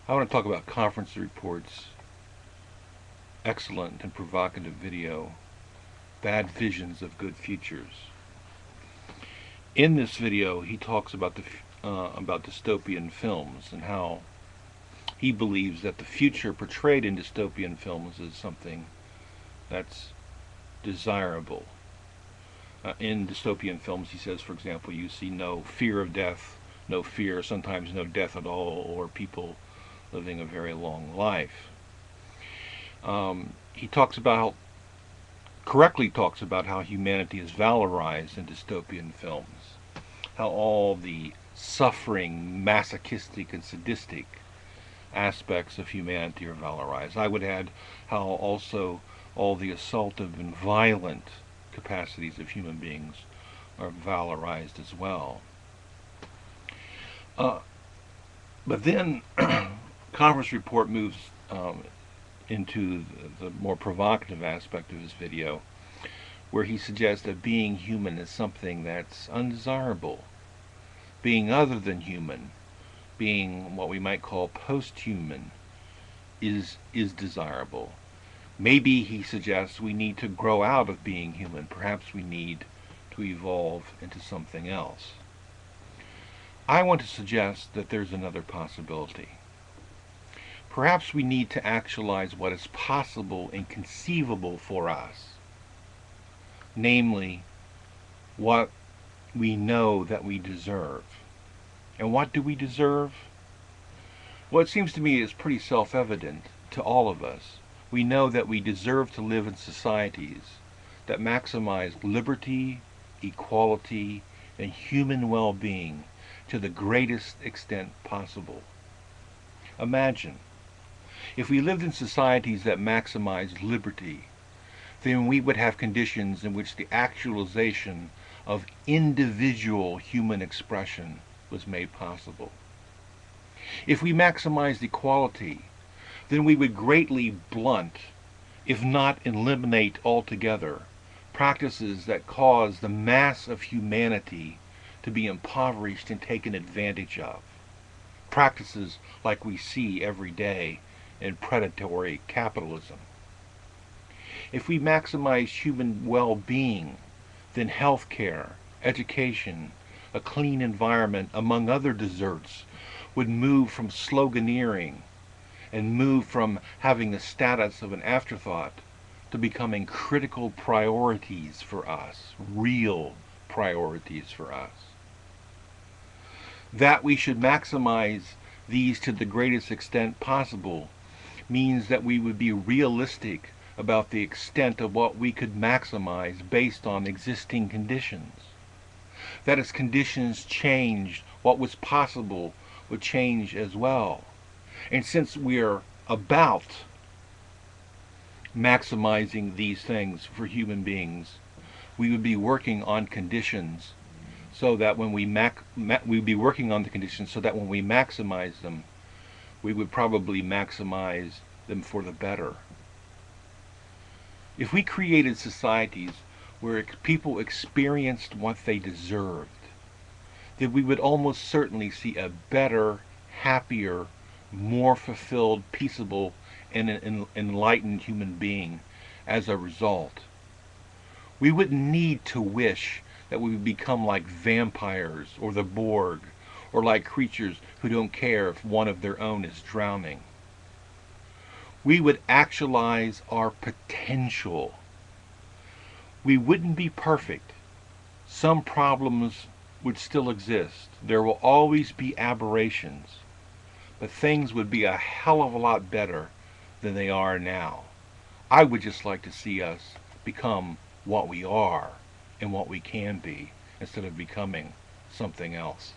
I want to talk about Conference Report's excellent and provocative video, Bad Visions of Good Futures. In this video, he talks about about dystopian films and how he believes that the future portrayed in dystopian films is something that's desirable. In dystopian films, he says, for example, you see no fear of death, no fear, sometimes no death at all, or people living a very long life. He correctly talks about how humanity is valorized in dystopian films, how all the suffering, masochistic, and sadistic aspects of humanity are valorized. I would add how also all the assaultive and violent capacities of human beings are valorized as well. But then Conference Report moves into the more provocative aspect of his video, where he suggests that being human is something that's undesirable. Being other than human, being what we might call post-human, is desirable. Maybe, he suggests, we need to grow out of being human. Perhaps we need to evolve into something else. I want to suggest that there's another possibility. Perhaps we need to actualize what is possible and conceivable for us, namely, what we know that we deserve. And what do we deserve? Well, it seems to me it's pretty self-evident to all of us. We know that we deserve to live in societies that maximize liberty, equality, and human well-being to the greatest extent possible. Imagine, if we lived in societies that maximized liberty, then we would have conditions in which the actualization of individual human expression was made possible. If we maximized equality, then we would greatly blunt, if not eliminate altogether, practices that cause the mass of humanity to be impoverished and taken advantage of. Practices like we see every day in predatory capitalism. If we maximize human well-being, then health care, education, a clean environment, among other deserts, would move from sloganeering and move from having the status of an afterthought to becoming critical priorities for us, real priorities for us. That we should maximize these to the greatest extent possible means that we would be realistic about the extent of what we could maximize based on existing conditions. That as conditions changed, what was possible would change as well. And since we're about maximizing these things for human beings, we would be working on conditions so that when we we'd be working on the conditions so that when we maximize them, we would probably maximize them for the better. If we created societies where people experienced what they deserved, then we would almost certainly see a better, happier, more fulfilled, peaceable, and an enlightened human being as a result. We wouldn't need to wish that we would become like vampires or the Borg, or like creatures who don't care if one of their own is drowning. We would actualize our potential. We wouldn't be perfect. Some problems would still exist. There will always be aberrations. But things would be a hell of a lot better than they are now. I would just like to see us become what we are and what we can be instead of becoming something else.